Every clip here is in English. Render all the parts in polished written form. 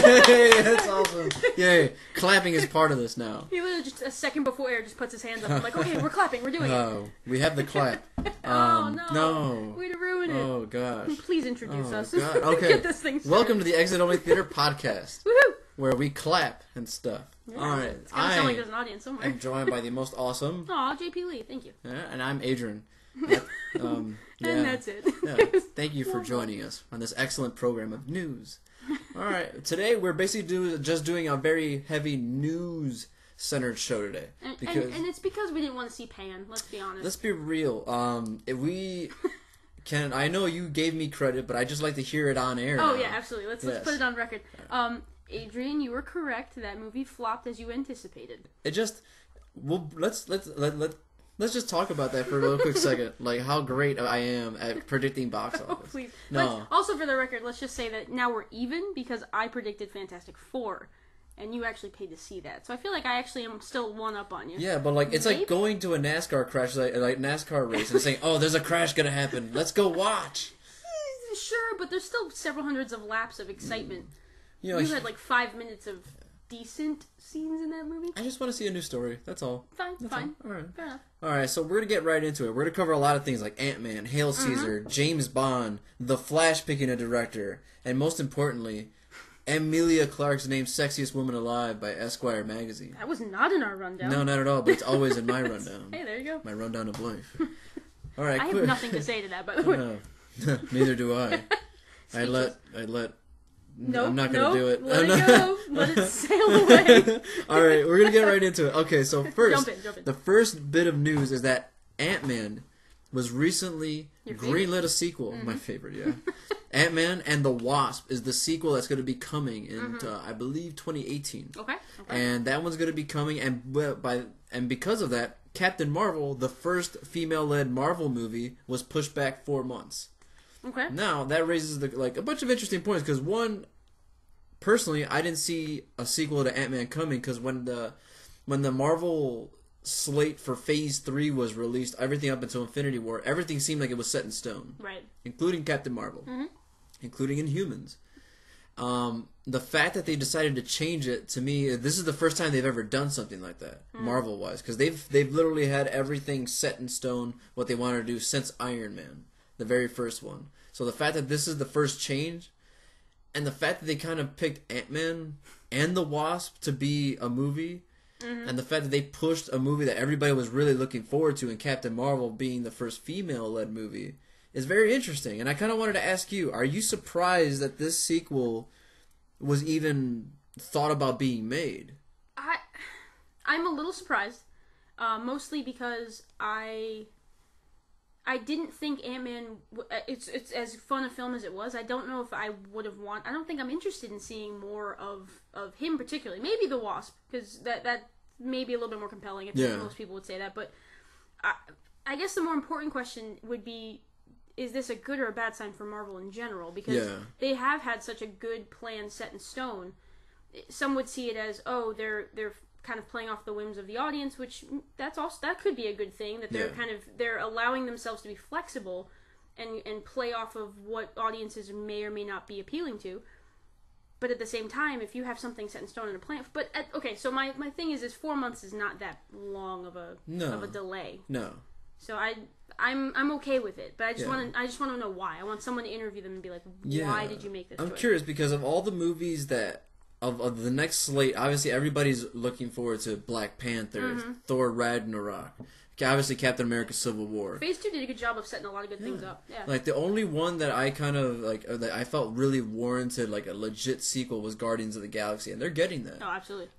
Yay! That's awesome. Yay! Clapping is part of this now. He literally just a second before air just puts his hands up. I'm like, okay, we're clapping. We're doing it. Oh, we have the clap. Oh, no. No. Way to ruin it. Oh, gosh. Please introduce us. God. Okay. Get this thing started. Welcome to the Exit Only Theater podcast. Woohoo! Where we clap and stuff. Yeah, All right. it's gonna sound like there's an audience somewhere. I'm joined by the most awesome. Aw, JP Leigh, thank you. Yeah, and I'm Adrian. And that's it. Yeah. Thank you for joining us on this excellent program of news. All right. Today we're basically just doing a very heavy news-centered show today. And it's because we didn't want to see Pan, let's be honest. Let's be real. If we can, I know you gave me credit, but I just like to hear it on air. Oh, now. yeah, absolutely. Let's put it on record. Adrian, you were correct. That movie flopped as you anticipated. It just, let's just talk about that for a little quick second. Like how great I am at predicting box office. Oh, please. No. Also, for the record, let's just say that now we're even because I predicted Fantastic Four, and you actually paid to see that. So I feel like I actually am still one up on you. Yeah, but like it's like going to a NASCAR crash, like NASCAR race, and saying, "Oh, there's a crash gonna happen. Let's go watch." Sure, but there's still several hundreds of laps of excitement. You had like 5 minutes of decent scenes in that movie. I just want to see a new story. That's all. Fine. All right. Fair enough. All right, so we're gonna get right into it. We're gonna cover a lot of things like Ant-Man, Hail Caesar, James Bond, The Flash picking a director, and most importantly, Emilia Clarke's named Sexiest Woman Alive by Esquire magazine. That was not in our rundown. No, not at all. But it's always in my rundown. Hey, there you go. My rundown of life. All right, I have nothing to say to that, by the way. No, neither do I. I let. Nope, I'm not gonna do it. Let it go. Let it sail away. All right, we're gonna get right into it. Okay, so first, jump in. The first bit of news is that Ant-Man was recently greenlit a sequel. Mm-hmm. My favorite, yeah. Ant-Man and the Wasp is the sequel that's going to be coming in, I believe, 2018. Okay. And that one's going to be coming, and because of that, Captain Marvel, the first female-led Marvel movie, was pushed back 4 months. Okay. Now that raises a bunch of interesting points because one, personally, I didn't see a sequel to Ant-Man coming because when the Marvel slate for Phase 3 was released, everything up until Infinity War, everything seemed like it was set in stone, right? Including Captain Marvel, including Inhumans. The fact that they decided to change it, to me, this is the first time they've ever done something like that, Marvel-wise, because they've literally had everything set in stone what they wanted to do since Iron Man. The very first one. So the fact that this is the first change, and the fact that they kind of picked Ant-Man and the Wasp to be a movie, and the fact that they pushed a movie that everybody was really looking forward to, and Captain Marvel being the first female-led movie, is very interesting. And I kind of wanted to ask you, are you surprised that this sequel was even thought about being made? I'm a little surprised, mostly because I didn't think Ant-Man. It's as fun a film as it was. I don't know if I would have I don't think I'm interested in seeing more of him particularly. Maybe the Wasp, because that may be a little bit more compelling. I think most people would say that. But I guess the more important question would be: is this a good or a bad sign for Marvel in general? Because they have had such a good plan set in stone. Some would see it as, they're kind of playing off the whims of the audience, which that could be a good thing, that they're allowing themselves to be flexible and play off of what audiences may or may not be appealing to. But at the same time, if you have something set in stone in a plan, so my thing is 4 months is not that long of a delay. No. So I'm okay with it, but I just want to know why. I want someone to interview them and be like, why did you make this choice? I'm curious because of all the movies that of the next slate, obviously everybody's looking forward to Black Panther, Thor Ragnarok, obviously Captain America Civil War. Phase 2 did a good job of setting a lot of good things up. Yeah. Like the only one that I kind of that I felt really warranted like a legit sequel was Guardians of the Galaxy, and they're getting that. Oh, absolutely.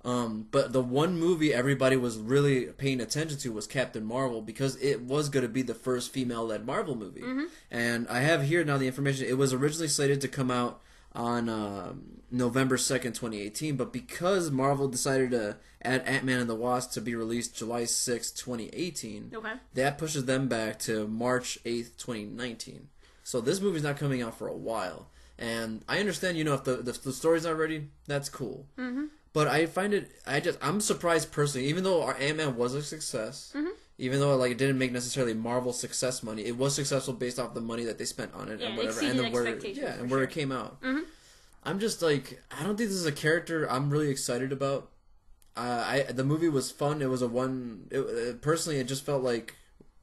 But the one movie everybody was really paying attention to was Captain Marvel because it was going to be the first female-led Marvel movie. And I have here now the information. It was originally slated to come out on November 2nd, 2018, but because Marvel decided to add Ant-Man and the Wasp to be released July 6th, 2018, that pushes them back to March 8th, 2019. So this movie's not coming out for a while. And I understand, if the story's not ready, that's cool. But I find I'm surprised personally, even though our Ant-Man was a success, even though it didn't make necessarily Marvel success money, it was successful based off the money that they spent on it and whatever, and where it came out. I'm just like, I don't think this is a character I'm really excited about. The movie was fun. It was personally, it just felt like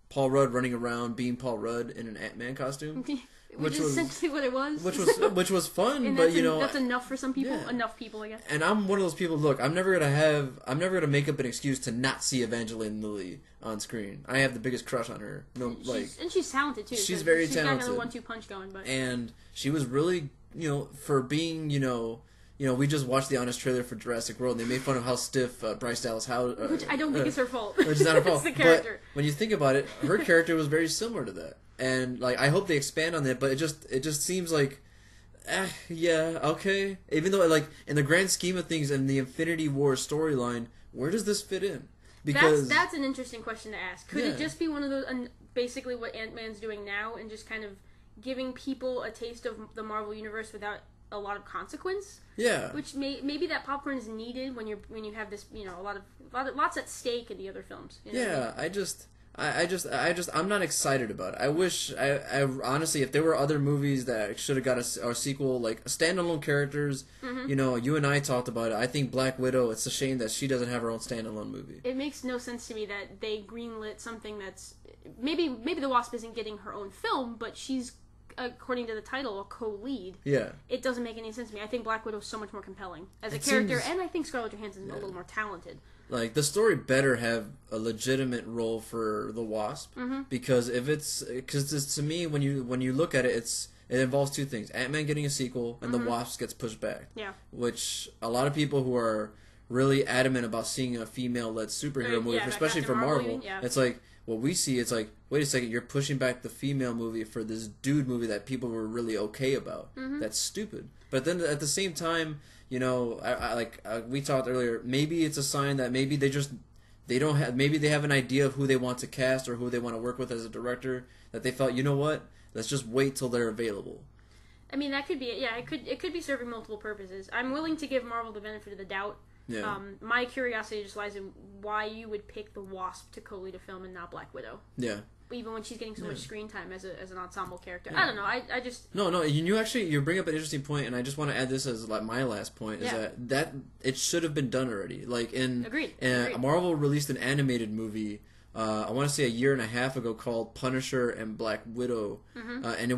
Paul Rudd running around being Paul Rudd in an Ant-Man costume. Which is essentially what it was. Which was fun, and but that's enough for some people. Yeah. Enough people, I guess. And I'm one of those people. Look, I'm never gonna make up an excuse to not see Evangeline Lilly on screen. I have the biggest crush on her. No, and she's talented too. She's very talented. She's got a 1-2 punch going, but and she was really, for being, we just watched the Honest trailer for Jurassic World, and they made fun of how stiff Bryce Dallas Howard... which I don't think is her fault. Which is not her fault. It's the character. But when you think about it, her character was very similar to that. And, like, I hope they expand on that, but it just seems like, yeah, okay. Even though, like, in the grand scheme of things, in the Infinity War storyline, where does this fit in? Because that's an interesting question to ask. Could it just be one of those, basically what Ant-Man's doing now, and just kind of giving people a taste of the Marvel Universe without a lot of consequence? Yeah. Which maybe that popcorn is needed when you have this, lots at stake in the other films. Yeah, I'm not excited about it. I wish, I honestly, if there were other movies that should have got a sequel, like standalone characters, you and I talked about it. I think Black Widow, it's a shame that she doesn't have her own standalone movie. It makes no sense to me that they greenlit something that's, maybe the Wasp isn't getting her own film, but she's, according to the title, a co-lead. Yeah. It doesn't make any sense to me. I think Black Widow is so much more compelling as a character, and I think Scarlett Johansson is a little more talented. Like, the story better have a legitimate role for the Wasp, because to me, when you look at it, it involves two things: Ant-Man getting a sequel, and the Wasp gets pushed back. Yeah. Which a lot of people who are really adamant about seeing a female-led superhero movie, especially for Marvel, it's like, what we see, it's like, wait a second, you're pushing back the female movie for this dude movie that people were really okay about. That's stupid. But then at the same time, we talked earlier, maybe it's a sign that maybe maybe they have an idea of who they want to cast or who they want to work with as a director, that they felt, you know what, let's just wait till they're available. I mean, that could be it. Yeah, it could be serving multiple purposes. I'm willing to give Marvel the benefit of the doubt. Yeah. My curiosity just lies in why you would pick the Wasp to co-lead a film and not Black Widow. Yeah. Even when she's getting so much screen time as an ensemble character. Yeah. I don't know. I just... No, you bring up an interesting point, and I just want to add this as like my last point, is that it should have been done already. Like, Agreed. Marvel released an animated movie, I want to say a year and a half ago, called Punisher and Black Widow, and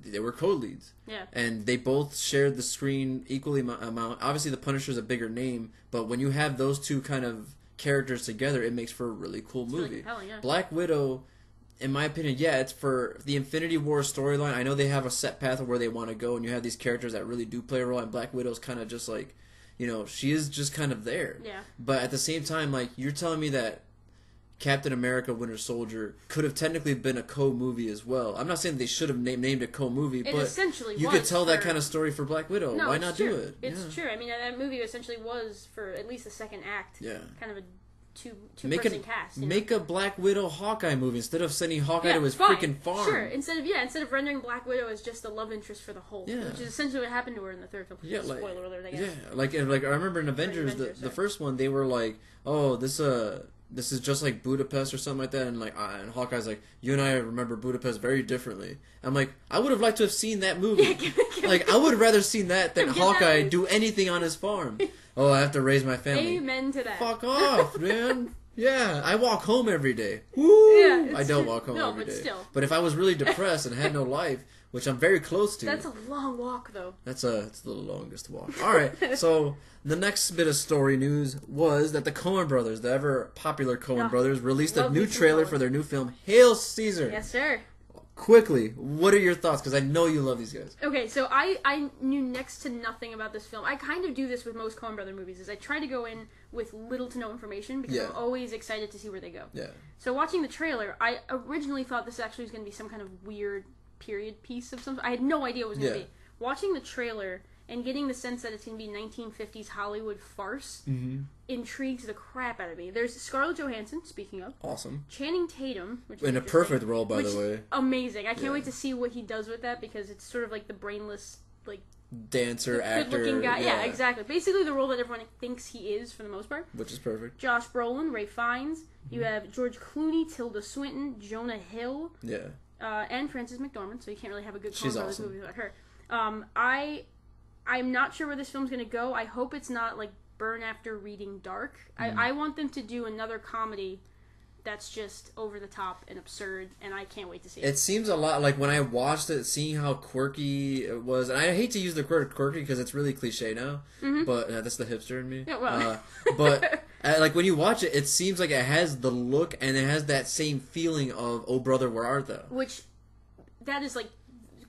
they were co-leads. Yeah. And they both shared the screen equally amount. Obviously, the Punisher's a bigger name, but when you have those two kind of characters together, it makes for a really cool movie. Really compelling, yeah. Black Widow, in my opinion, it's for the Infinity War storyline. I know they have a set path of where they want to go, and you have these characters that really do play a role, and Black Widow's kind of just like, she is just kind of there. Yeah. But at the same time, like, you're telling me that Captain America Winter Soldier could have technically been a co-movie as well. I'm not saying they should have named a co-movie, but essentially you could tell that kind of story for Black Widow. No, why not do it? It's true. I mean, that movie essentially was, for at least the second act, kind of a two-person cast. Make a Black Widow Hawkeye movie instead of sending Hawkeye to his freaking farm. Sure, instead of rendering Black Widow as just a love interest for the whole, which is essentially what happened to her in the third film. Yeah, spoiler alert, I guess. Yeah, like I remember in Avengers, the first one, they were like, oh, this is just like Budapest or something like that, and and Hawkeye's like, you and I remember Budapest very differently. I'm like, I would have liked to have seen that movie. I would have rather seen that than Hawkeye do anything on his farm. Oh, I have to raise my family. Amen to that. Fuck off, man. Yeah, I walk home every day. Woo! Yeah, I don't walk home every day. Still. But if I was really depressed and had no life, which I'm very close to. That's a long walk, though. It's the longest walk. All right, so the next bit of story news was that the Coen brothers, the ever popular Coen brothers, released a new trailer for their new film, Hail Caesar. Yes, sir. Quickly, what are your thoughts? Because I know you love these guys. Okay, so I knew next to nothing about this film. I kind of do this with most Coen brother movies, is I try to go in with little to no information, because I'm always excited to see where they go. Yeah. So watching the trailer, I originally thought this actually was going to be some kind of weird period piece of something. I had no idea what it was going to be. Watching the trailer and getting the sense that it's going to be 1950s Hollywood farce intrigues the crap out of me. There's Scarlett Johansson, speaking of. Awesome. Channing Tatum, which is in a perfect role, by the way. Amazing. I can't wait to see what he does with that, because it's sort of like the brainless, like, dancer, actor. Good-looking guy. Yeah, exactly. Basically the role that everyone thinks he is, for the most part. Which is perfect. Josh Brolin, Ralph Fiennes. You have George Clooney, Tilda Swinton, Jonah Hill. Yeah. And Frances McDormand, so you can't really have a good Coen Brothers movie without her. I'm not sure where this film's gonna go. I hope it's not like Burn After Reading Dark. I want them to do another comedy that's just over the top and absurd, and I can't wait to see it. It seems a lot like when I watched it, seeing how quirky it was, and I hate to use the word quirky because it's really cliche now, but that's the hipster in me. Yeah, well. But like when you watch it, it seems like it has the look and it has that same feeling of "Oh Brother, Where Art Thou?" Which, that is like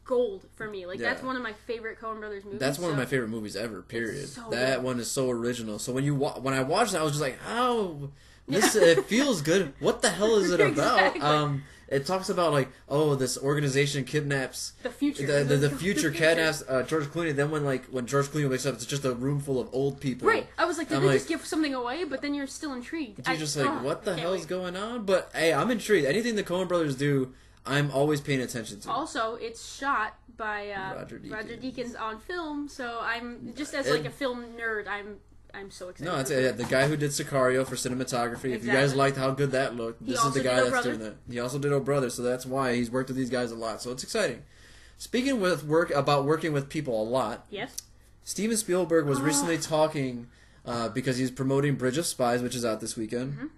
gold for me. Like that's one of my favorite Coen Brothers movies. That's one of my favorite movies ever. Period. So that good. one is so original. So when I watched it, I was just like, how. This it feels good. What the hell is it about? Exactly. It talks about like, oh, this organization kidnaps the future. The future kidnaps George Clooney. Then when George Clooney wakes up, it's just a room full of old people. Right. I was like, did they just give something away? But then you're still intrigued. You're just like, what the hell's going on? But hey, I'm intrigued. Anything the Coen Brothers do, I'm always paying attention to. Also, it's shot by Roger Deakins on film, so I'm just as like a film nerd, I'm so excited. No, it's the guy who did Sicario for cinematography. Exactly. If you guys liked how good that looked, this is the guy that's doing that. He also did Oh Brother, so that's why he's worked with these guys a lot. So it's exciting. Speaking about working with people a lot. Yes. Steven Spielberg was recently talking because he's promoting Bridge of Spies, which is out this weekend.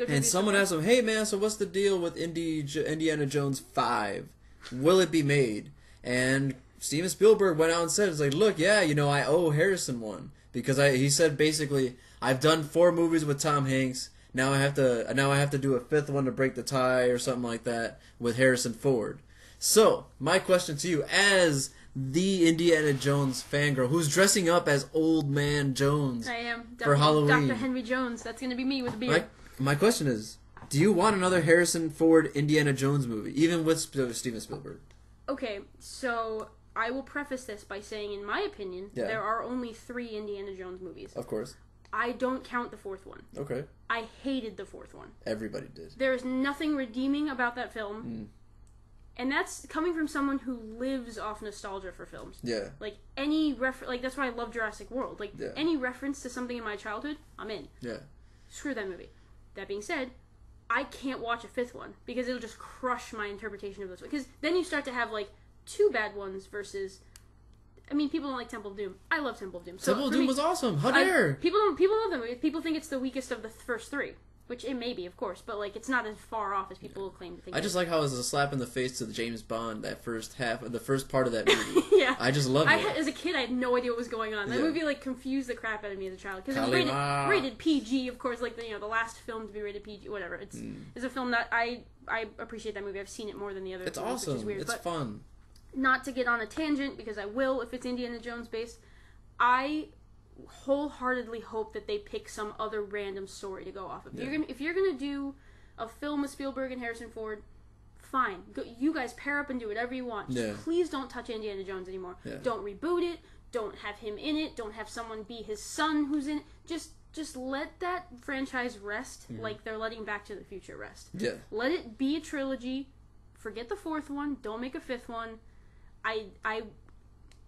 And someone asked him, "Hey man, so what's the deal with Indiana Jones 5? Will it be made?" And Steven Spielberg went out and said, "It's like, look, yeah, I owe Harrison one." Because he said basically, I've done 4 movies with Tom Hanks. Now I have to do a 5th one to break the tie or something like that with Harrison Ford. So my question to you, as the Indiana Jones fangirl who's dressing up as Old Man Jones, I am for Halloween, Dr. Henry Jones. That's gonna be me with a beard. My question is, do you want another Harrison Ford Indiana Jones movie, even with Steven Spielberg? Okay, so I will preface this by saying, in my opinion, there are only 3 Indiana Jones movies. Of course. I don't count the 4th one. Okay. I hated the 4th one. Everybody did. There's nothing redeeming about that film. And that's coming from someone who lives off nostalgia for films. Yeah. Like, any like, that's why I love Jurassic World. Like, any reference to something in my childhood, I'm in. Yeah. Screw that movie. That being said, I can't watch a 5th one, because it'll just crush my interpretation of this one. Because then you start to have, like, 2 bad ones versus... I mean, people don't like Temple of Doom. I love Temple of Doom. So Temple of Doom was awesome. How dare? People love that movie. People think it's the weakest of the first 3. Which it may be, of course, but like it's not as far off as people claim to think. I just like how it was a slap in the face to the James Bond, that first part of that movie. Yeah, I just loved it. As a kid, I had no idea what was going on. That movie like confused the crap out of me as a child because it was rated PG, of course. Like the last film to be rated PG, whatever. It's a film that I appreciate that movie. I've seen it more than the other. It's films, awesome. Which is weird. It's fun. Not to get on a tangent, because I will if it's Indiana Jones based. I wholeheartedly hope that they pick some other random story to go off of. If you're gonna do a film with Spielberg and Harrison Ford, fine. You guys pair up and do whatever you want. Just please don't touch Indiana Jones anymore. Don't reboot it. Don't have him in it. Don't have someone be his son who's in it. Just let that franchise rest like they're letting Back to the Future rest. Yeah. Let it be a trilogy. Forget the 4th one. Don't make a 5th one.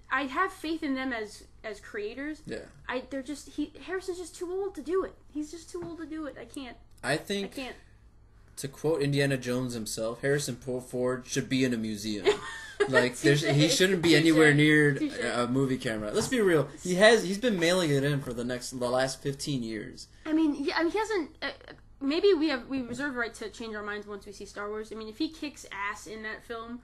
I have faith in them as creators. Yeah. Harrison's just too old to do it. He's just too old to do it. I can't. I can't. To quote Indiana Jones himself, Harrison Ford should be in a museum. Like he shouldn't be anywhere near a movie camera. Let's be real. He's been mailing it in for the last 15 years. I mean, he hasn't. Maybe we reserve the right to change our minds once we see Star Wars. I mean, if he kicks ass in that film.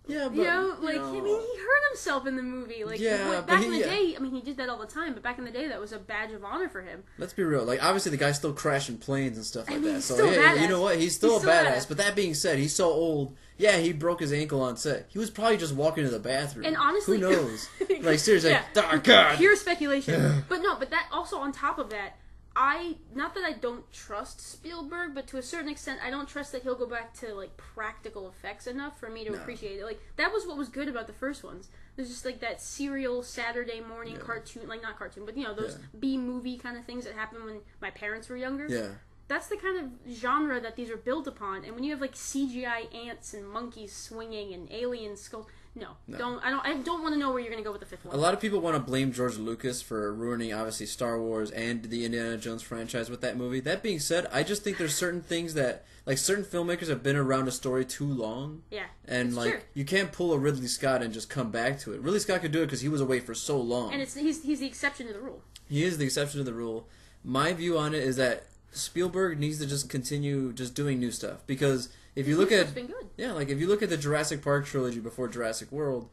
Yeah, but I mean, he hurt himself in the movie. Like, back in the day, I mean, he did that all the time. But back in the day, that was a badge of honor for him. Let's be real. Like, obviously, the guy's still crashing planes and stuff like that. He's still badass. You know what? He's still a badass. But that being said, he's so old. Yeah, he broke his ankle on set. He was probably just walking to the bathroom. And honestly, who knows? Like, seriously, oh God. Pure speculation. But that also on top of that. Not that I don't trust Spielberg, but to a certain extent, I don't trust that he'll go back to, like, practical effects enough for me to appreciate it. Like, that was what was good about the first ones. There's just, like, that serial Saturday morning cartoon, like, not cartoon, but, those B-movie kind of things that happened when my parents were younger. Yeah. That's the kind of genre that these are built upon. And when you have, like, CGI ants and monkeys swinging and alien skulls, No. I don't want to know where you're going to go with the fifth one. A lot of people want to blame George Lucas for ruining, obviously, Star Wars and the Indiana Jones franchise with that movie. That being said, I just think there's certain things that, like, certain filmmakers have been around a story too long. Yeah. And, like, true. You can't pull a Ridley Scott and just come back to it. Ridley Scott could do it because he was away for so long. And he's the exception to the rule. He is the exception to the rule. My view on it is that Spielberg needs to just continue just doing new stuff, because if you look at if you look at the Jurassic Park trilogy before Jurassic World,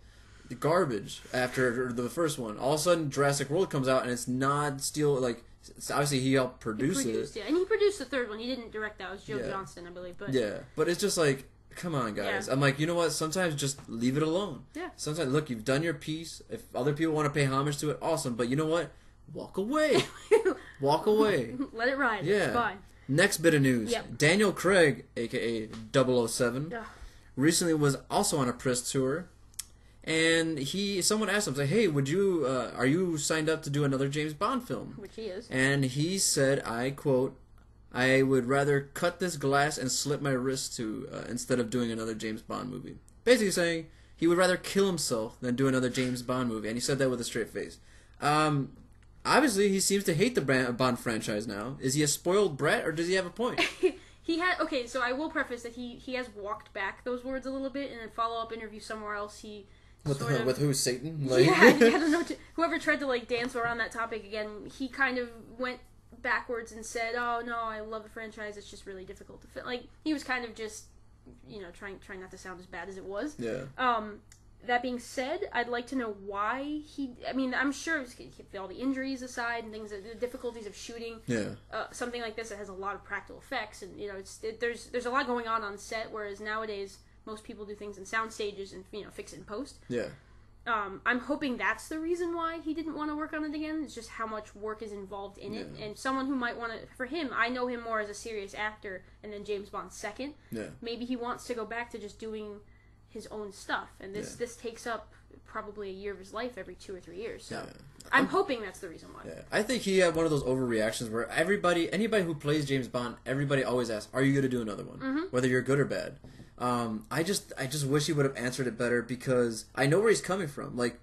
the garbage after the first one, all of a sudden Jurassic World comes out and it's not still like obviously he helped produce it. Yeah, and he produced the third one. He didn't direct that. It was Joe Johnston, I believe. But but it's just like, come on, guys. Yeah. I'm like, you know what? Sometimes just leave it alone. Yeah. Sometimes look, you've done your piece. If other people want to pay homage to it, awesome. But you know what? Walk away. Walk away. Let it ride. Yeah. It's fine. Next bit of news. Yep. Daniel Craig, a.k.a. 007, recently was also on a press tour. And someone asked him, like, hey, are you signed up to do another James Bond film? Which he is. And he said, I quote, I would rather cut this glass and slit my wrist to instead of doing another James Bond movie. Basically saying he would rather kill himself than do another James Bond movie. And he said that with a straight face. Obviously, he seems to hate the Bond franchise now. Is he a spoiled brat, or does he have a point? Okay, so I will preface that he has walked back those words a little bit in a follow-up interview somewhere else. With who, Satan? Like, yeah, I don't know. Whoever tried to like dance around that topic again, he kind of went backwards and said, "Oh no, I love the franchise. It's just really difficult to fit." Like he was kind of just, trying not to sound as bad as it was. Yeah. That being said, I'd like to know why I'm sure all the injuries aside and things, the difficulties of shooting something like this that has a lot of practical effects, and there's a lot going on set, whereas nowadays most people do things in sound stages and fix it in post. Yeah. I'm hoping that's the reason why he didn't want to work on it again. It's just how much work is involved in it, and someone who might want to. For him, I know him more as a serious actor, and then James Bond second. Yeah. Maybe he wants to go back to just doing his own stuff, and this takes up probably a year of his life every 2 or 3 years. So I'm hoping that's the reason why. Yeah. I think he had one of those overreactions where anybody who plays James Bond, everybody always asks, "Are you going to do another one?" Whether you're good or bad. I just wish he would have answered it better, because I know where he's coming from. Like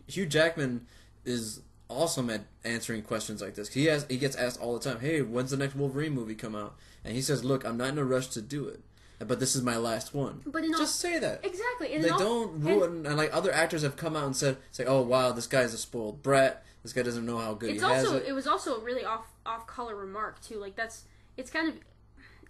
Hugh Jackman is awesome at answering questions like this. He gets asked all the time, "Hey, when's the next Wolverine movie come out?" And he says, "Look, I'm not in a rush to do it, but this is my last one." But just say that. Exactly. And they don't ruin. And like other actors have come out and said, "Oh wow, this guy's a spoiled brat. This guy doesn't know how good he has it." It was also a really off color remark too. Like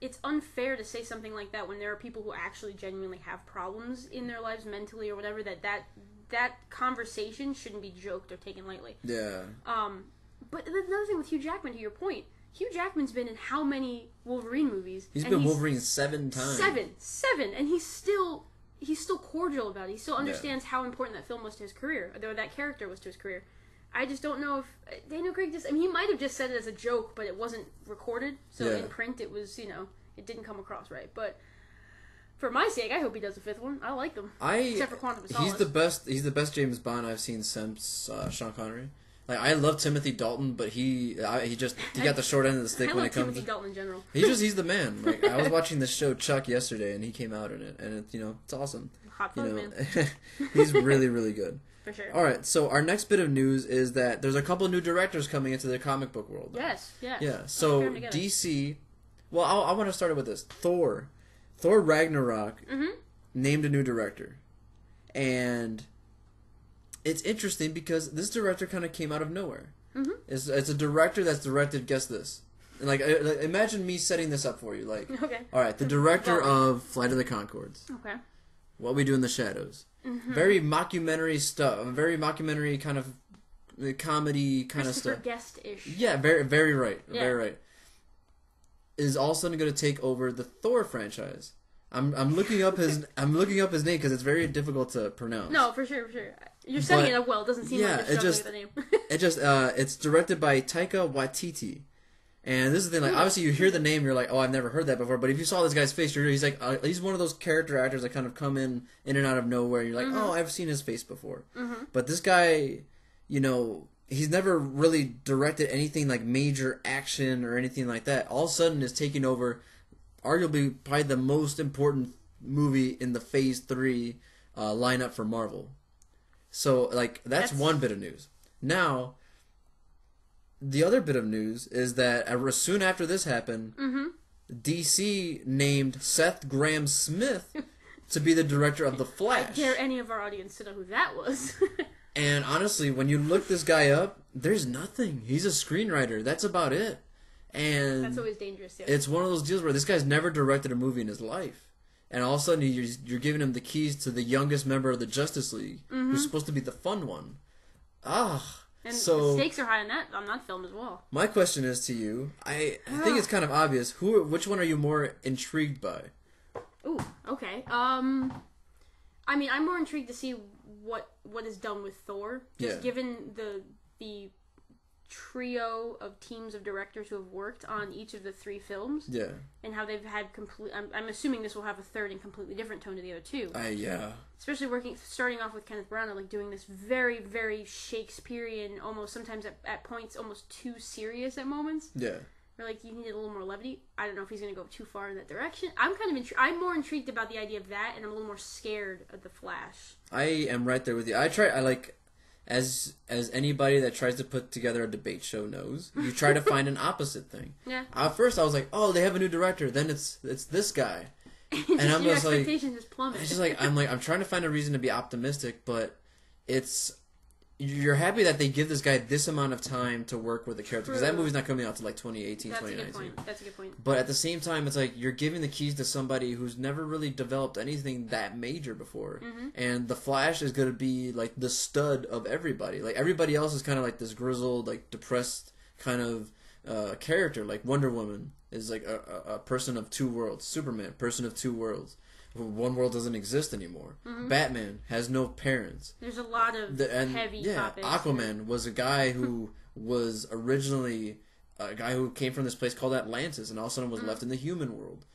it's unfair to say something like that when there are people who actually genuinely have problems in their lives mentally or whatever. That conversation shouldn't be joked or taken lightly. Yeah. But another thing with Hugh Jackman, to your point. Hugh Jackman's been in how many Wolverine movies? He's been Wolverine 7 times. Seven, and he's still cordial about it. He still understands how important that film was to his career, or that character was to his career. I just don't know if Daniel Craig he might have just said it as a joke, but it wasn't recorded, so in print it was, it didn't come across right. But for my sake, I hope he does a fifth one. I like them, except for Quantum of Solace. He's the best James Bond I've seen since Sean Connery. Like, I love Timothy Dalton, but he got the short end of the stick when it comes. Timothy Dalton in general. He's the man. Like, I was watching the show Chuck yesterday, and he came out in it, and it's awesome. Hot fuzz, man. He's really, really good. For sure. All right, so our next bit of news is that there's a couple new directors coming into the comic book world now. Yes. Yeah, so DC... Well, I want to start with this. Thor Ragnarok named a new director. And it's interesting because this director kind of came out of nowhere. Mm-hmm. It's a director that's directed, guess this. Like, imagine me setting this up for you. Like, okay. All right, the director of Flight of the Conchords. Okay. What We Do in the Shadows. Mm-hmm. Very mockumentary stuff. Very mockumentary kind of comedy kind of stuff. Guest-ish. Yeah, very, very right. Yeah. Very right. Is all of a sudden going to take over the Thor franchise. I'm looking up his name because it's very difficult to pronounce. No, for sure. You're setting it up well. It doesn't seem like you're struggling with the name. It's directed by Taika Waititi. And this is the thing, like, obviously you hear the name, you're like, oh, I've never heard that before. But if you saw this guy's face, he's one of those character actors that kind of come in and out of nowhere. You're like, oh, I've seen his face before. Mm-hmm. But this guy, he's never really directed anything like major action or anything like that. All of a sudden is taking over arguably probably the most important movie in the Phase 3 line up for Marvel. So, like, that's one bit of news. Now, the other bit of news is that soon after this happened, DC named Seth Grahame-Smith to be the director of The Flash. I dare any of our audience to know who that was. And honestly, when you look this guy up, there's nothing. He's a screenwriter. That's about it. And that's always dangerous. Yeah. It's one of those deals where this guy's never directed a movie in his life. And all of a sudden, you're giving him the keys to the youngest member of the Justice League, who's supposed to be the fun one. And so the stakes are high on that film as well. My question is to you. I think it's kind of obvious. Which one are you more intrigued by? Ooh, okay. I mean, I'm more intrigued to see what is done with Thor, just given the trio of teams of directors who have worked on each of the 3 films. Yeah. And how they've had I'm assuming this will have a third and completely different tone to the other 2. Yeah. Especially starting off with Kenneth Branagh, like doing this very, very Shakespearean, almost sometimes at points almost too serious at moments. Yeah. Or like you need a little more levity. I don't know if he's going to go too far in that direction. I'm kind of I'm more intrigued about the idea of that, and I'm a little more scared of The Flash. I am right there with you. As anybody that tries to put together a debate show knows, you try to find an opposite thing. Yeah. At first, I was like, "Oh, they have a new director." Then it's this guy, and I'm just like, expectations just plummet. It's just like I'm trying to find a reason to be optimistic, but you're happy that they give this guy this amount of time to work with the character, because that movie's not coming out till like 2018, 2019. That's a good point. But at the same time, it's like you're giving the keys to somebody who's never really developed anything that major before. And the Flash is going to be like the stud of everybody. Like everybody else is kind of like this grizzled, like depressed kind of character. Like Wonder Woman is like a person of 2 worlds. Superman, person of 2 worlds. One world doesn't exist anymore. Batman has no parents. There's a lot of heavy topics. Aquaman was a guy who was originally a guy who came from this place called Atlantis, and all of a sudden was left in the human world.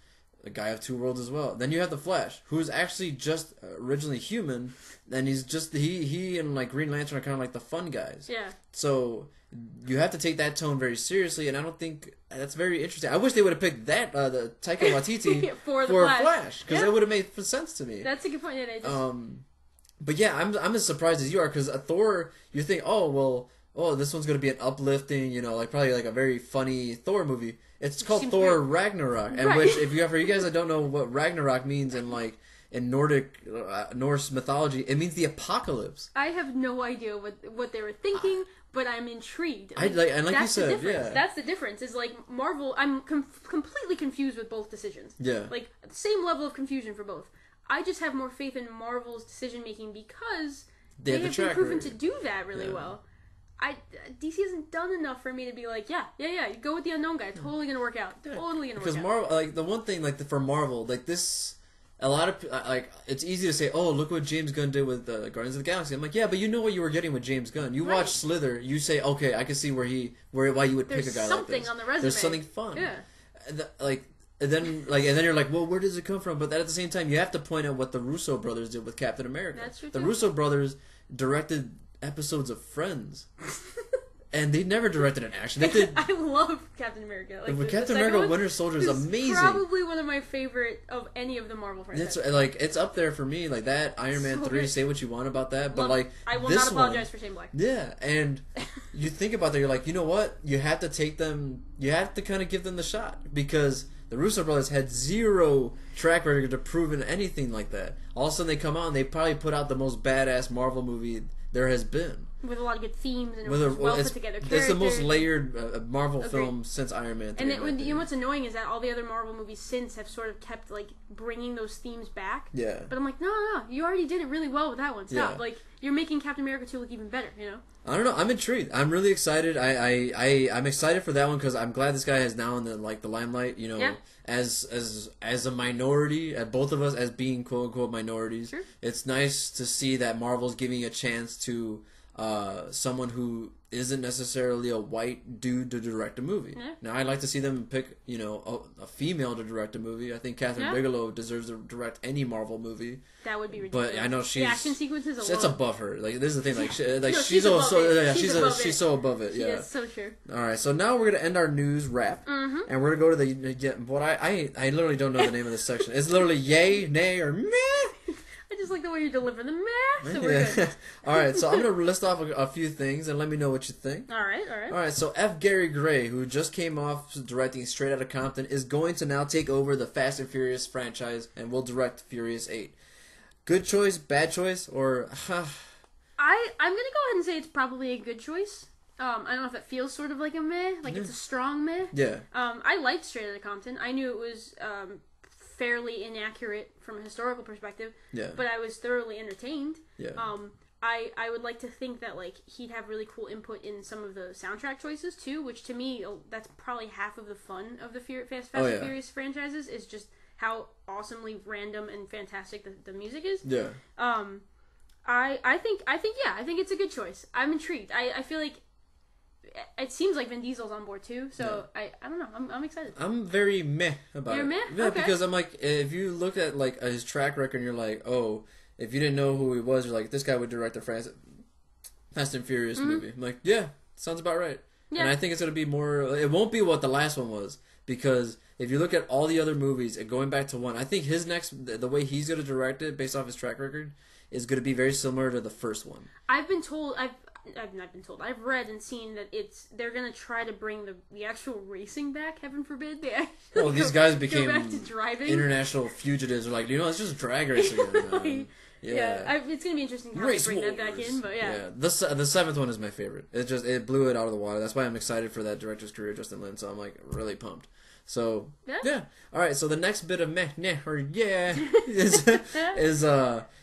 A guy of 2 worlds as well. Then you have the Flash, who's actually just originally human, and he's just he and like Green Lantern are kind of like the fun guys. Yeah. So you have to take that tone very seriously, and I don't think that's very interesting. I wish they would have picked that the Taika Waititi for Flash, because that would have made sense to me. That's a good point. But yeah, I'm as surprised as you are, because Thor, you think, oh, this one's going to be an uplifting, like probably like a very funny Thor movie. It's called Thor Ragnarok, and which, for you guys that don't know what Ragnarok means in Nordic Norse mythology, it means the apocalypse. I have no idea what they were thinking, but I'm intrigued. And like you said, that's the difference. Is like Marvel. I'm completely confused with both decisions. Yeah, like the same level of confusion for both. I just have more faith in Marvel's decision making because they have been proven to do that really well. DC hasn't done enough for me to be like, yeah, go with the unknown guy. Totally gonna work out. Totally gonna work out. Because Marvel, like the one thing, like for Marvel, like this, a lot of like it's easy to say, oh, look what James Gunn did with Guardians of the Galaxy. I'm like, yeah, but you know what you were getting with James Gunn. You watch Slither, you say, okay, I can see why you would pick a guy like this. There's something on the resume. There's something fun. Yeah. And then you're like, well, where does it come from? But at the same time, you have to point out what the Russo brothers did with Captain America. That's true. The Russo brothers directed episodes of Friends. And they never directed an action. They did. I love Captain America. Like Captain America: Winter Soldier is amazing. Probably one of my favorite of any of the Marvel franchises. It's up there for me. Like that Iron Man 3. Say what you want about that, but I will not apologize for Shane Black. Yeah, and you think about that, you're like, you know what? You have to take them. You have to kind of give them the shot, because the Russo brothers had zero track record to prove in anything like that. All of a sudden they come out and they probably put out the most badass Marvel movie there has been. With a lot of good themes and well put together characters. It's the most layered Marvel film since Iron Man 3. And you know what's annoying is that all the other Marvel movies since have sort of kept like bringing those themes back. Yeah. But I'm like, no, you already did it really well with that one. Stop. Yeah. Like you're making Captain America 2 look even better. I don't know. I'm intrigued. I'm really excited. I'm excited for that one because I'm glad this guy is now in the limelight. As a minority, both of us as being quote unquote minorities. Sure. It's nice to see that Marvel's giving a chance to someone who isn't necessarily a white dude to direct a movie. Yeah. Now, I'd like to see them pick, a female to direct a movie. I think Catherine Bigelow deserves to direct any Marvel movie. That would be ridiculous. But I know the action sequences alone. It's above her. Like this is the thing. Like, she's so above it. Yeah, so true. All right, so now we're gonna end our news wrap, and we're gonna go to what I literally don't know the name of this section. It's literally yay, nay, or meh. just like the way you deliver the meh. So we're good. All right, so I'm gonna list off a few things and let me know what you think. All right. All right. So F. Gary Gray, who just came off directing Straight Outta Compton, is going to now take over the Fast and Furious franchise and will direct Furious 8. Good choice, bad choice, or? I'm gonna go ahead and say it's probably a good choice. I don't know if it feels sort of like a meh, like it's a strong meh. Yeah. I liked Straight Outta Compton. I knew it was fairly inaccurate from a historical perspective. Yeah. But I was thoroughly entertained. Yeah. I would like to think that like he'd have really cool input in some of the soundtrack choices too, which to me that's probably half of the fun of the Fast and Furious franchises is just how awesomely random and fantastic the music is. Yeah. I think it's a good choice. I'm intrigued. I feel like it seems like Vin Diesel's on board too, so yeah. I don't know. I'm excited. I'm very meh about You're it. meh? Yeah, okay. Because I'm like, if you look at like his track record, and you're like, oh, if you didn't know who he was, you're like, this guy would direct a Fast and Furious movie. I'm like, yeah, sounds about right. Yeah. And I think it's gonna be more. It won't be what the last one was, because if you look at all the other movies and going back to one, I think his the way he's gonna direct it based off his track record is gonna be very similar to the first one. I've been told. I've not been told. I've read and seen that they're gonna try to bring the actual racing back. Heaven forbid they actually. These guys became go back to driving. International fugitives. Are like, it's just drag racing. Yeah. It's gonna be interesting how they bring that back in. But yeah. The seventh one is my favorite. It blew it out of the water. That's why I'm excited for that director's career, Justin Lin. So I'm like really pumped. So yeah. All right. So the next bit of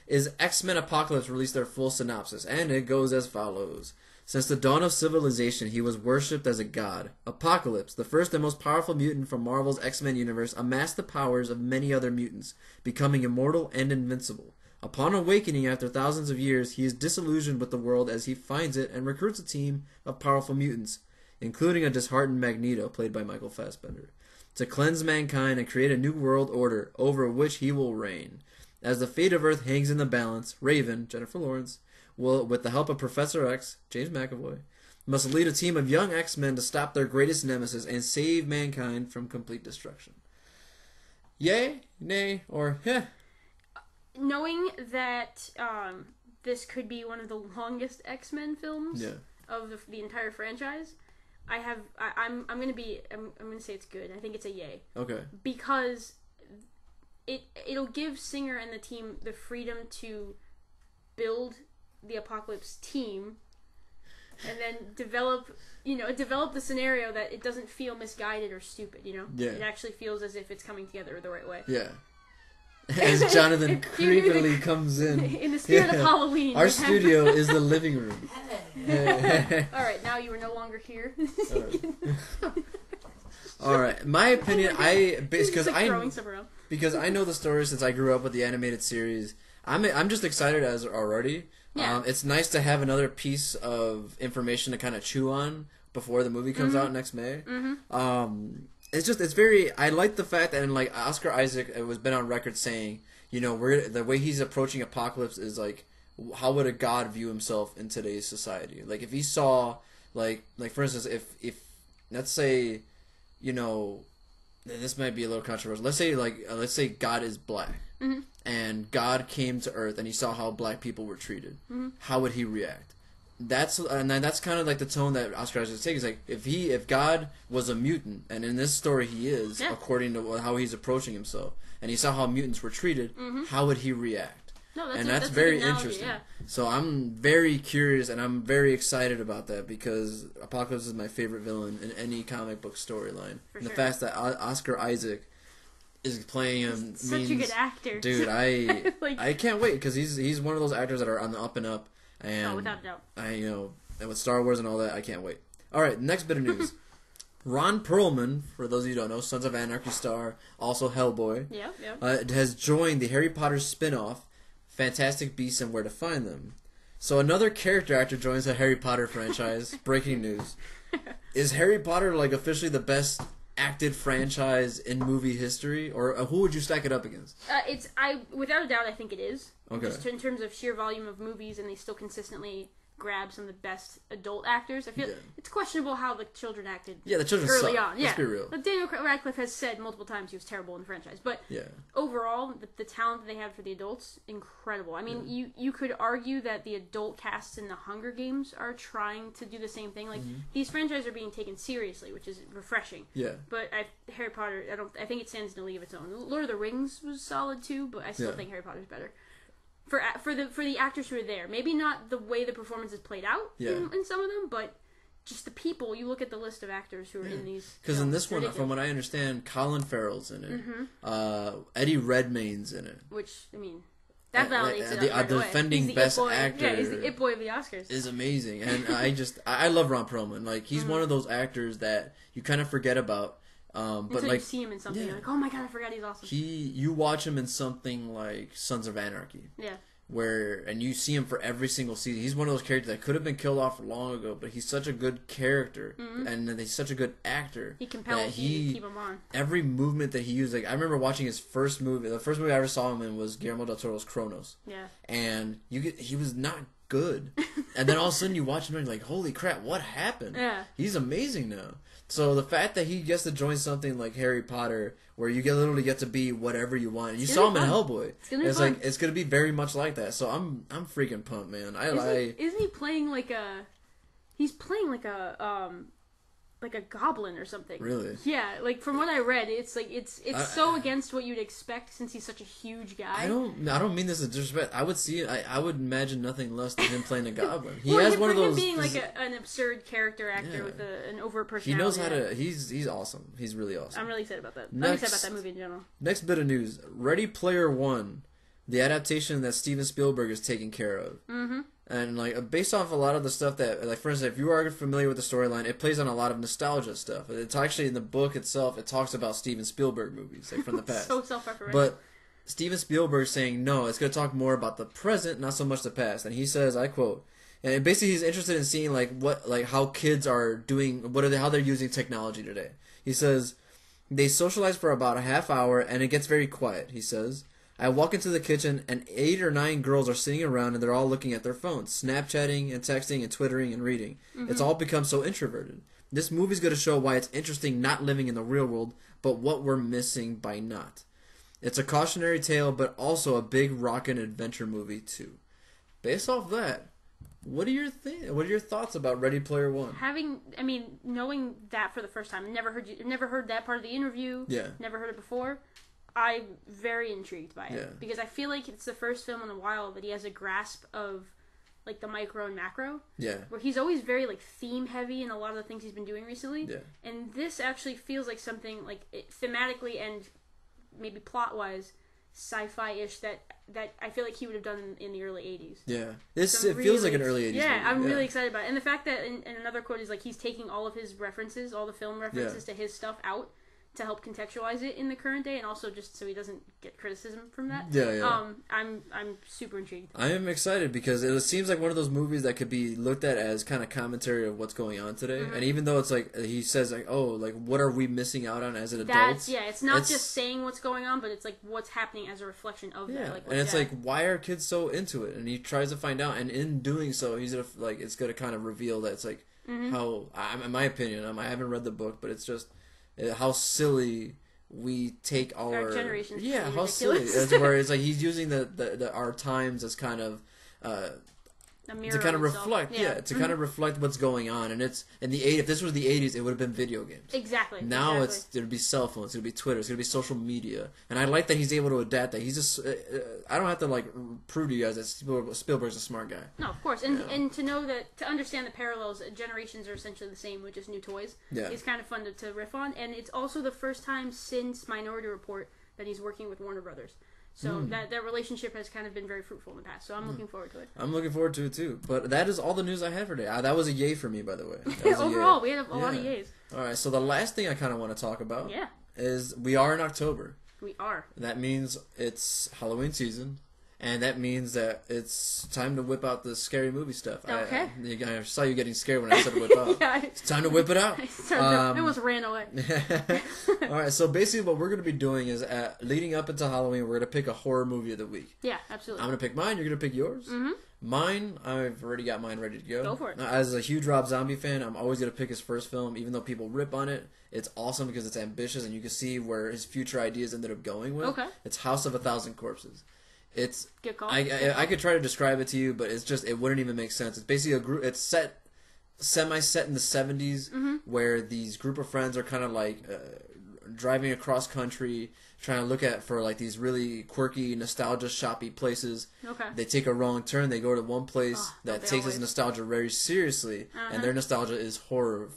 is X-Men Apocalypse released their full synopsis, and it goes as follows. Since the dawn of civilization, he was worshipped as a god. Apocalypse, the first and most powerful mutant from Marvel's X-Men universe, amassed the powers of many other mutants, becoming immortal and invincible. Upon awakening after thousands of years, he is disillusioned with the world as he finds it and recruits a team of powerful mutants, including a disheartened Magneto, played by Michael Fassbender, to cleanse mankind and create a new world order over which he will reign. As the fate of Earth hangs in the balance, Raven, Jennifer Lawrence, will, with the help of Professor X, James McAvoy, must lead a team of young X-Men to stop their greatest nemesis and save mankind from complete destruction. Yay, nay, or heh? Knowing that this could be one of the longest X-Men films of the entire franchise, I'm gonna say it's good. I think it's a yay. Okay. Because it'll give Singer and the team the freedom to build the Apocalypse team, and then develop the scenario that it doesn't feel misguided or stupid. Yeah. It actually feels as if it's coming together the right way. Yeah. As Jonathan creepily comes in. In the spirit of Halloween. Our studio is the living room. Alright, now you are no longer here. Alright, my opinion, because I know the story since I grew up with the animated series. I'm just excited as already. Yeah. It's nice to have another piece of information to kind of chew on before the movie comes out next May. I like the fact that, and like Oscar Isaac was been on record saying, the way he's approaching Apocalypse is like, how would a god view himself in today's society? Like if he saw, like for instance, if let's say, this might be a little controversial. Let's say God is black, and God came to Earth and he saw how black people were treated. How would he react? That's kind of like the tone that Oscar Isaac is taking. It's like if God was a mutant, and in this story he is, according to how he's approaching himself, and he saw how mutants were treated, how would he react? No, that's very interesting. Yeah. So I'm very curious, and I'm very excited about that, because Apocalypse is my favorite villain in any comic book storyline. And the fact that Oscar Isaac is playing him He's such a good actor, dude. I can't wait, because he's one of those actors that are on the up and up. And without a doubt. And with Star Wars and all that, I can't wait. All right, next bit of news. Ron Perlman, for those of you who don't know, Sons of Anarchy star, also Hellboy, has joined the Harry Potter spin-off, Fantastic Beasts and Where to Find Them. So another character actor joins the Harry Potter franchise. Breaking news. Is Harry Potter officially the best acted franchise in movie history, or who would you stack it up against? Without a doubt, I think it is. Okay. Just in terms of sheer volume of movies, and they still consistently grab some of the best adult actors. I feel it's questionable how the children acted. Yeah, the children early suck. on. Yeah, let's be real. But Daniel Radcliffe has said multiple times he was terrible in the franchise. But overall, the talent that they had for the adults, incredible. I mean, you could argue that the adult casts in the Hunger Games are trying to do the same thing. Like these franchises are being taken seriously, which is refreshing. Yeah. But Harry Potter, I think it stands in a league of its own. Lord of the Rings was solid too, but I still think Harry Potter's better. For the actors who are there, maybe not the way the performance is played out in some of them, but just the people. You look at the list of actors who are in these. Because in this one, from what I understand, Colin Farrell's in it. Eddie Redmayne's in it. Which I mean, that validates it. The defending best actor. Yeah, he's the it boy of the Oscars. Is amazing, and I love Ron Perlman. Like he's one of those actors that you kind of forget about. But until like you see him in something, you're like, oh my god, I forgot he's awesome. You watch him in something like Sons of Anarchy. Yeah. And you see him for every single season. He's one of those characters that could have been killed off long ago, but he's such a good character, and he's such a good actor. He compels you to keep him on. Every movement that he used, like I remember watching his first movie. The first movie I ever saw him in was Guillermo del Toro's Cronos. Yeah. And he was not good, and then all of a sudden you watch him and you're like, holy crap, what happened? Yeah. He's amazing now. So the fact that he gets to join something like Harry Potter, where you literally get to be whatever you want. You saw him in Hellboy. It's like it's gonna be very much like that. So I'm freaking pumped, man. Isn't he playing like a? He's playing like a goblin or something. Really? Yeah, like from what I read, it's like it's so against what you'd expect since he's such a huge guy. I don't mean this as disrespect. I would see it. I would imagine nothing less than him playing a goblin. He well, has one of those. Him being like an absurd character actor with an overt personality. He knows how to. He's awesome. He's really awesome. I'm really excited about that. I'm excited about that movie in general. Next bit of news: Ready Player One, the adaptation that Steven Spielberg is taking care of. Mm-hmm. And like based off a lot of the stuff that, like for instance, if you are familiar with the storyline, it plays on a lot of nostalgia stuff. It's actually in the book itself. It talks about Steven Spielberg movies, like from the past. So self-referential. But Steven Spielberg saying no, it's going to talk more about the present, not so much the past. And he says, I quote, and basically he's interested in seeing how kids are doing, how they're using technology today. He says they socialize for about a half hour, and it gets very quiet. He says. I walk into the kitchen, and 8 or 9 girls are sitting around, and they're all looking at their phones, Snapchatting and texting and Twittering and reading. Mm-hmm. It's all become so introverted. This movie's going to show why it's interesting not living in the real world, but what we're missing by not. It's a cautionary tale, but also a big rockin' adventure movie, too. Based off that, what are your thoughts about Ready Player One? Knowing that for the first time, never heard that part of the interview. Yeah. Never heard it before. I'm very intrigued by it because I feel like it's the first film in a while that he has a grasp of like the micro and macro. Yeah. Where he's always very like theme heavy in a lot of the things he's been doing recently. Yeah. And this actually feels like something like thematically and maybe plot wise sci-fi-ish that I feel like he would have done in the early 80s. Yeah. It feels like an early 80s movie. I'm really excited about it. And the fact that in another quote is like he's taking all of his references, all the film references to his stuff out to help contextualize it in the current day, and also just so he doesn't get criticism from that. I'm super intrigued. I am excited because it seems like one of those movies that could be looked at as kind of commentary of what's going on today. Mm-hmm. And even though it's like he says like, oh, like what are we missing out on as an adult? It's not just saying what's going on, but it's like what's happening as a reflection of that. Like, and it's like, why are kids so into it? And he tries to find out, and in doing so, he's gonna it's gonna kind of reveal that it's like how, in my opinion, I haven't read the book, but it's just. How silly we take our generation's how ridiculous. silly. That's where it's like he's using the our times as kind of to kind of reflect, to kind of reflect what's going on. And it's in the if this was the 80s, it would have been video games. Exactly. Now it'd be cell phones, it'd be Twitter, it's gonna be social media. And I like that he's able to adapt that. He's just I don't have to like prove to you guys that Spielberg's a smart guy. No, of course, and to know that to understand the parallels, generations are essentially the same with just new toys. Yeah, it's kind of fun to riff on, and it's also the first time since Minority Report that he's working with Warner Brothers. So that relationship has kind of been very fruitful in the past. So I'm looking forward to it. I'm looking forward to it too. But that is all the news I had for today. That was a yay for me, by the way. Overall, we had a lot of yays. All right, so the last thing I kind of want to talk about is we are in October. We are. That means it's Halloween season. And that means that it's time to whip out the scary movie stuff. Okay. I saw you getting scared when I said whip out. Yeah, it's time to whip it out. I almost ran away. All right, so basically what we're going to be doing is leading up into Halloween, we're going to pick a horror movie of the week. Yeah, absolutely. I'm going to pick mine. You're going to pick yours. Mm-hmm. Mine, I've already got mine ready to go. Go for it. As a huge Rob Zombie fan, I'm always going to pick his first film, even though people rip on it. It's awesome because it's ambitious, and you can see where his future ideas ended up going with. Okay. It's House of a Thousand Corpses. It's Good call. I could try to describe it to you, but it's just it wouldn't even make sense. It's basically a group. It's semi-set in the 70s, where these group of friends are kind of like driving across country, trying to look for like these really quirky, nostalgia shoppy places. Okay. They take a wrong turn. They go to one place that takes this nostalgia very seriously, and their nostalgia is horror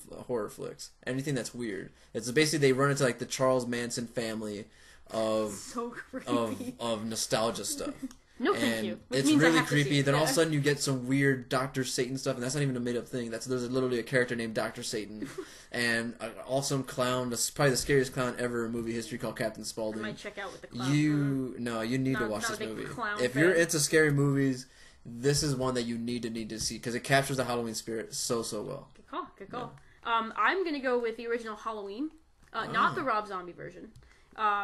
flicks. Anything that's weird. It's basically they run into like the Charles Manson family of so creepy. of nostalgia stuff. No, and thank you. Which it's means really creepy. Then all of a Yeah. sudden you get some weird Dr. Satan stuff, and that's not even a made up thing. There's literally a character named Dr. Satan, and an awesome clown. That's probably the scariest clown ever in movie history, called Captain Spaulding. I might check out with the clown. You need to watch not this a big movie. clown If fan. you're into scary movies, this is one that you need to see because it captures the Halloween spirit so well. Good call. Good call. Yeah. I'm gonna go with the original Halloween, not the Rob Zombie version.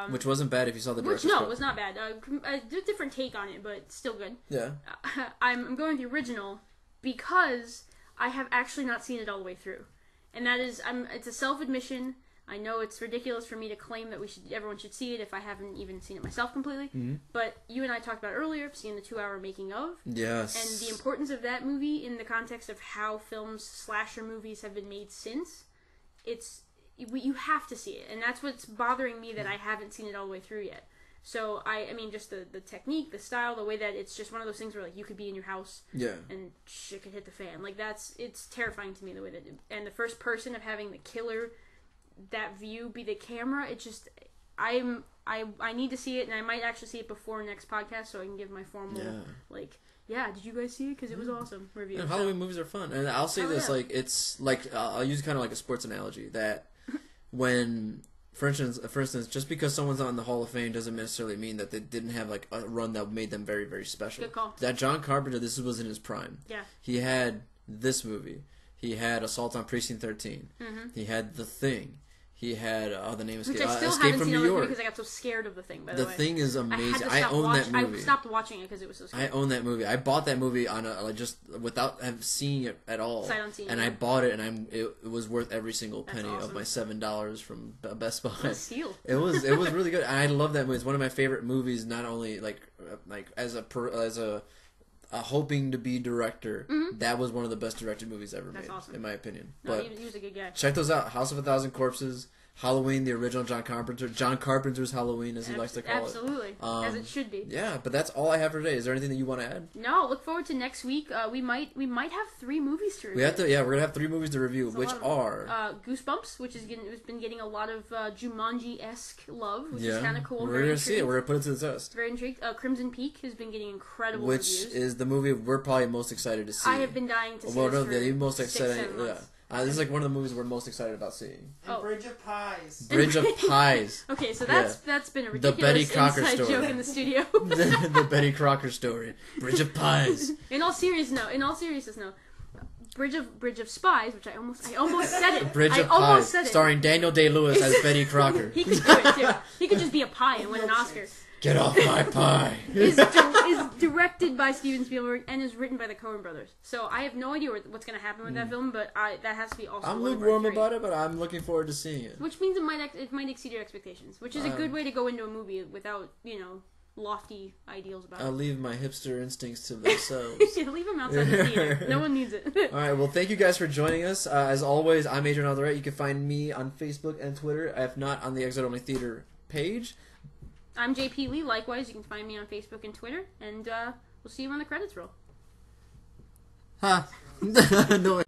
Which wasn't bad if you saw the director's No, cut. it was not bad. A different take on it, but still good. Yeah. I'm going with the original because I have actually not seen it all the way through, and that is it's a self-admission. I know it's ridiculous for me to claim that everyone should see it if I haven't even seen it myself completely. Mm-hmm. But you and I talked about earlier, seeing the 2-hour making of. Yes. And the importance of that movie in the context of how slasher movies have been made since. You have to see it, and that's what's bothering me, that I haven't seen it all the way through yet. So I mean, just the technique, the style, the way that it's just one of those things where like you could be in your house, and shit could hit the fan. Like it's terrifying to me the way that, and the first person of having the killer, that view be the camera. It just I need to see it, and I might actually see it before next podcast so I can give my formal did you guys see it? Because it was awesome review. And Halloween movies are fun, and I'll say this, like it's like I'll use kind of like a sports analogy that. When, for instance, just because someone's on the Hall of Fame doesn't necessarily mean that they didn't have like a run that made them very, very special. Good call. That John Carpenter, this was in his prime. Yeah. He had this movie. He had Assault on Precinct 13. Mm-hmm. He had The Thing. He had the name Which I still Escape haven't from seen New York. because I got so scared of The Thing. By the way, The Thing is amazing. I own that movie. I stopped watching it because it was so scary. I own that movie. I bought that movie on just without seeing it at all. Sight unseen. And I bought it, and it was worth every single penny awesome. of my $7 from Best Buy. What a steal. It was really good. I love that movie. It's one of my favorite movies. Not only like as a hoping to be director, that was one of the best directed movies ever made, awesome. In my opinion. No, but he was a good guy. Check those out: House of a Thousand Corpses, Halloween, the original John Carpenter's Halloween, as he likes to call it. Absolutely, as it should be. Yeah, but that's all I have for today. Is there anything that you want to add? No, look forward to next week. We might have 3 movies to review. We're gonna have 3 movies to review, which are Goosebumps, which has been getting a lot of Jumanji-esque love, which is kind of cool. We're gonna see it. We're gonna put it to the test. Very intrigued. Crimson Peak has been getting incredible reviews. Which is the movie we're probably most excited to see. I have been dying to see. The most excited. This is like one of the movies we're most excited about seeing. And Bridge of Pies. Bridge of Pies. Okay, so that's been a ridiculous the Betty Crocker inside story. joke in the studio. the Betty Crocker story. Bridge of Pies. In all seriousness, no. Bridge of Spies, which I almost said it. Bridge of Pies, starring Daniel Day-Lewis as Betty Crocker. He could do it too. He could just be a pie and win an Oscar. Get off my pie. is directed by Steven Spielberg and is written by the Coen brothers. So I have no idea what's going to happen with that film, but that has to be also. I'm lukewarm about it, but I'm looking forward to seeing it. Which means it might exceed your expectations, which is a good way to go into a movie without lofty ideals about it. I'll leave my hipster instincts to themselves. Leave them outside the theater. No one needs it. All right. Well, thank you guys for joining us. As always, I'm Adrian Alderete. You can find me on Facebook and Twitter, if not on the Exit Only Theater page. I'm JP Leigh. Likewise, you can find me on Facebook and Twitter, and we'll see you when the credits roll. Ha! No.